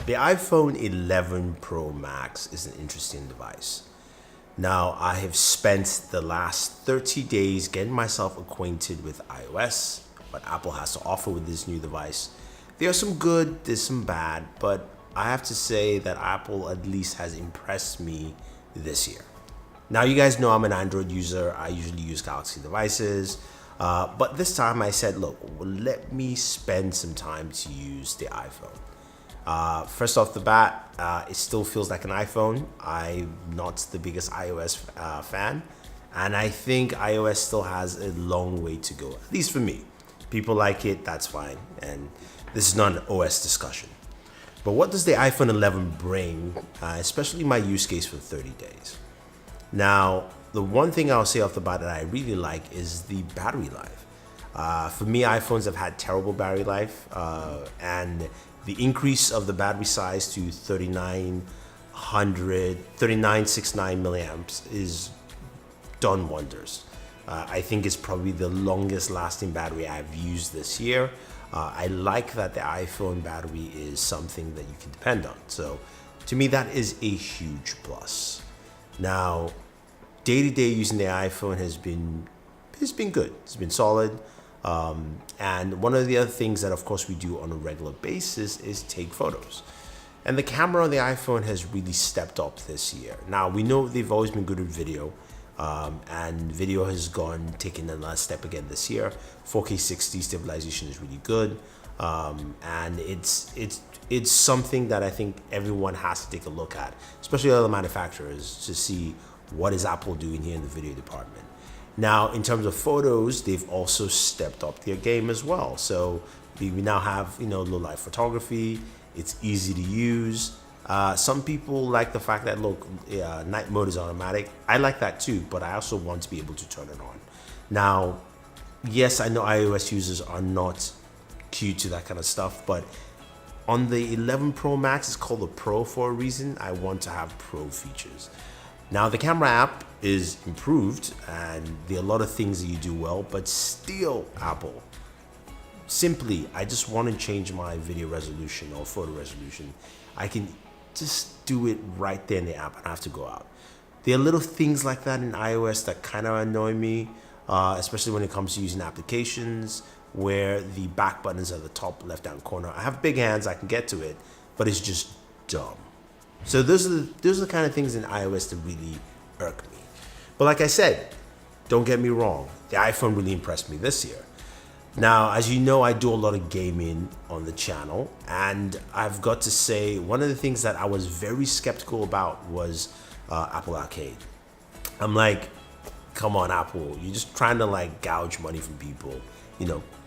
The iPhone 11 Pro Max is an interesting device. Now, I have spent the last 30 days getting myself acquainted with iOS, what Apple has to offer with this new device. There are some good, there's some bad, but I have to say that Apple at least has impressed me this year. Now, you guys know I'm an Android user. I usually use Galaxy devices. But this time I said, look, let me spend some time to use the iPhone. First off the bat, it still feels like an iPhone. I'm not the biggest iOS fan, and I think iOS still has a long way to go, at least for me. People like it, that's fine, and this is not an OS discussion. But what does the iPhone 11 bring, especially my use case for 30 days? Now, the one thing I'll say off the bat that I really like is the battery life. For me, iPhones have had terrible battery life, and the increase of the battery size to 3969 milliamps is done wonders. I think it's probably the longest lasting battery I've used this year. I like that the iPhone battery is something that you can depend on. So to me, that is a huge plus. Now, day-to-day using the iPhone has been good. It's been solid. And one of the other things that, of course, we do on a regular basis is take photos. And the camera on the iPhone has really stepped up this year. Now, we know they've always been good at video, and video has taken another step again this year. 4K 60 stabilization is really good, and it's something that I think everyone has to take a look at, especially other manufacturers, to see what is Apple doing here in the video department. Now, in terms of photos, they've also stepped up their game as well. So we now have, low light photography. It's easy to use. Some people like the fact that, night mode is automatic. I like that too, but I also want to be able to turn it on. Now, yes, I know iOS users are not cued to that kind of stuff, but on the 11 Pro Max, it's called the Pro for a reason. I want to have Pro features. Now, the camera app is improved, and there are a lot of things that you do well, but still, Apple, simply, I just want to change my video resolution or photo resolution. I can just do it right there in the app and I have to go out. There are little things like that in iOS that kind of annoy me, especially when it comes to using applications where the back buttons are the top left-hand corner. I have big hands, I can get to it, but it's just dumb. So those are the kind of things in iOS that really irk me. But like I said, don't get me wrong, the iPhone really impressed me this year. Now, as you know, I do a lot of gaming on the channel, and I've got to say, one of the things that I was very skeptical about was Apple Arcade. I'm like, come on, Apple, you're just trying to gouge money from people.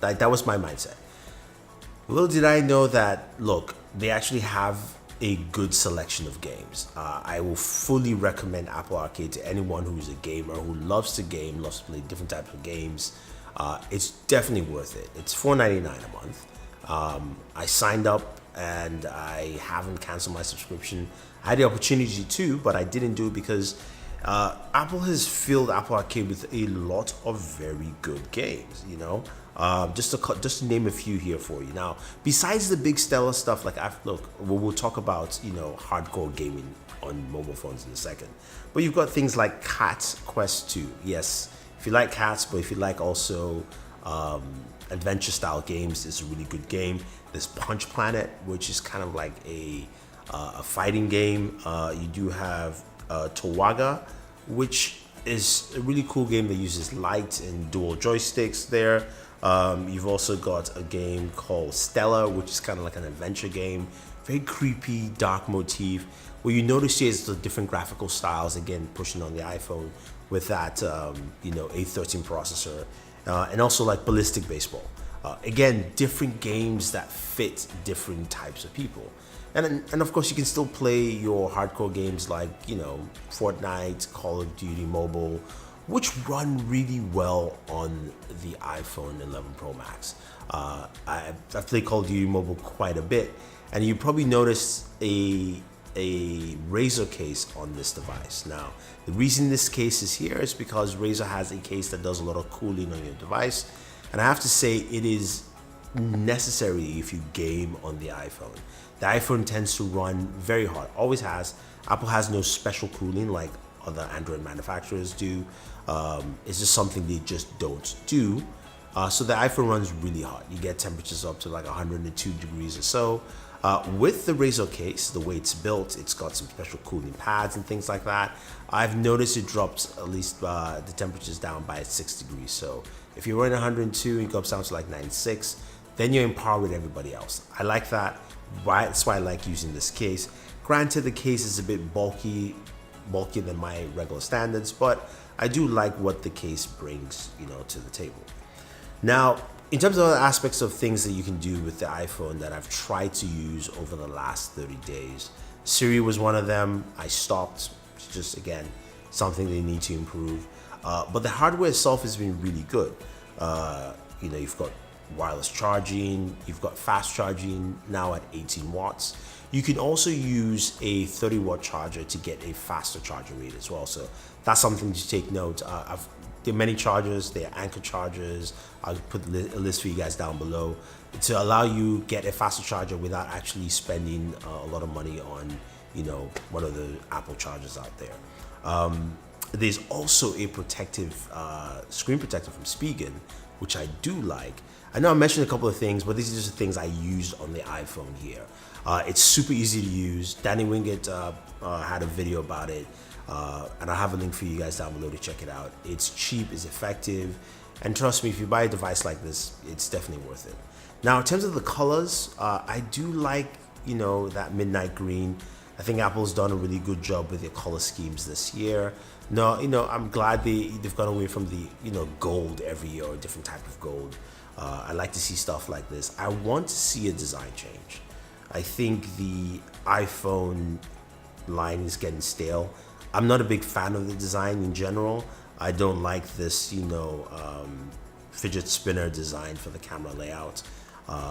That was my mindset. Little did I know that, look, they actually have a good selection of games. I will fully recommend Apple Arcade to anyone who's a gamer, who loves to game, loves to play different types of games. It's definitely worth it. It's $4.99 a month. I signed up and I haven't canceled my subscription. I had the opportunity to, but I didn't do it because Apple has filled Apple Arcade with a lot of very good games, just to name a few here for you. Now, besides the big stellar stuff, we'll talk about, hardcore gaming on mobile phones in a second. But you've got things like Cat Quest 2. Yes, if you like cats, but if you like also adventure style games, it's a really good game. There's Punch Planet, which is kind of like a fighting game. You do have Towaga, which is a really cool game that uses light and dual joysticks there. You've also got a game called Stella, which is kind of like an adventure game. Very creepy, dark motif. What you notice here is the different graphical styles, again, pushing on the iPhone with that, A13 processor. And also like Ballistic Baseball. Again, different games that fit different types of people. And of course, you can still play your hardcore games like, Fortnite, Call of Duty Mobile, which run really well on the iPhone 11 Pro Max. I've played Call of Duty Mobile quite a bit, and you probably noticed a Razer case on this device. Now, the reason this case is here is because Razer has a case that does a lot of cooling on your device, and I have to say it is necessary if you game on the iPhone. The iPhone tends to run very hot, always has. Apple has no special cooling like other Android manufacturers do. It's just something they just don't do. So the iPhone runs really hot. You get temperatures up to like 102 degrees or so. With the Razr case, the way it's built, it's got some special cooling pads and things like that. I've noticed it drops at least the temperatures down by 6 degrees. So if you're running 102, it goes down to like 96, then you're in par with everybody else. I like that. That's why I like using this case. Granted, the case is a bit bulkier than my regular standards, but I do like what the case brings, to the table. Now, in terms of other aspects of things that you can do with the iPhone that I've tried to use over the last 30 days, Siri was one of them. I stopped. It's just, again, something they need to improve. But the hardware itself has been really good. You've got wireless charging, you've got fast charging now at 18 watts. You can also use a 30-watt charger to get a faster charging rate as well. So that's something to take note. There are many chargers, there are Anchor chargers. I'll put a list for you guys down below to allow you get a faster charger without actually spending a lot of money on, one of the Apple chargers out there. There's also a protective screen protector from Spigen, which I do like. I know I mentioned a couple of things, but these are just the things I used on the iPhone here. It's super easy to use. Danny Wingate had a video about it, and I'll have a link for you guys down below to check it out. It's cheap, it's effective, and trust me, if you buy a device like this, it's definitely worth it. Now, in terms of the colors, I do like, that midnight green. I think Apple's done a really good job with their color schemes this year. No, I'm glad they've gone away from the, gold every year or a different type of gold. I like to see stuff like this. I want to see a design change. I think the iPhone line is getting stale. I'm not a big fan of the design in general. I don't like this, fidget spinner design for the camera layout.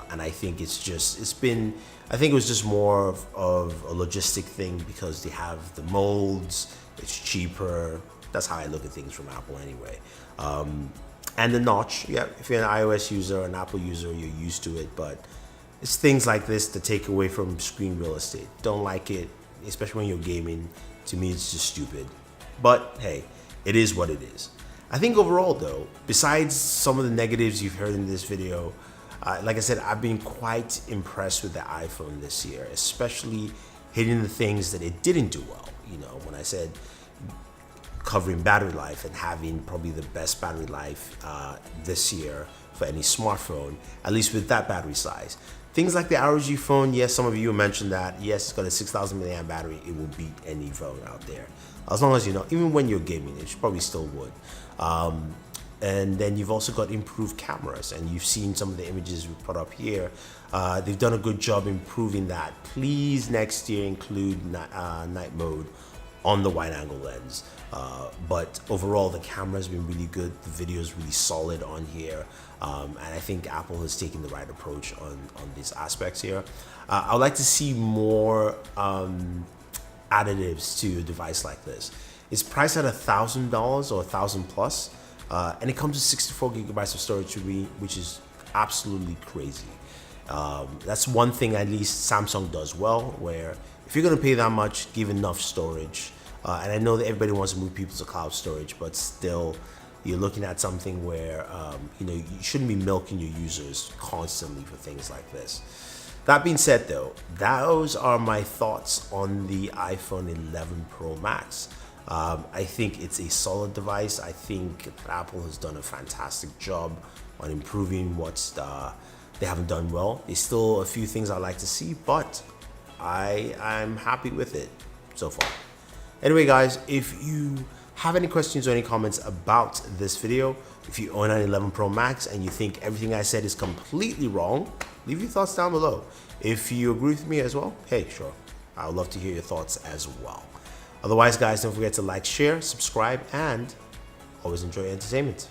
And I think it was just more of a logistic thing because they have the molds, it's cheaper. That's how I look at things from Apple anyway. And the notch, yeah, if you're an iOS user or an Apple user, you're used to it, but it's things like this that take away from screen real estate. Don't like it, especially when you're gaming. To me, it's just stupid. But hey, it is what it is. I think overall though, besides some of the negatives you've heard in this video, like I said, I've been quite impressed with the iPhone this year, especially hitting the things that it didn't do well. When I said covering battery life and having probably the best battery life this year for any smartphone, at least with that battery size. Things like the ROG phone, yes, some of you mentioned that. Yes, it's got a 6,000 milliamp battery. It will beat any phone out there. As long as even when you're gaming, it probably still would. And then you've also got improved cameras, and you've seen some of the images we put up here. They've done a good job improving that. Please next year include night mode on the wide angle lens. But overall, the camera's been really good. The video is really solid on here. And I think Apple has taken the right approach on these aspects here. I would like to see more additives to a device like this. It's priced at $1,000 or $1,000 plus. And it comes with 64 gigabytes of storage, which is absolutely crazy. That's one thing at least Samsung does well, where if you're gonna pay that much, give enough storage. And I know that everybody wants to move people to cloud storage, but still, you're looking at something where you shouldn't be milking your users constantly for things like this. That being said though, those are my thoughts on the iPhone 11 Pro Max. I think it's a solid device. I think Apple has done a fantastic job on improving what they haven't done well. There's still a few things I'd like to see, but I'm happy with it so far. Anyway guys, if you have any questions or any comments about this video, if you own an 11 Pro Max and you think everything I said is completely wrong, leave your thoughts down below. If you agree with me as well, hey, sure, I would love to hear your thoughts as well. Otherwise guys, don't forget to like, share, subscribe, and always enjoy your entertainment.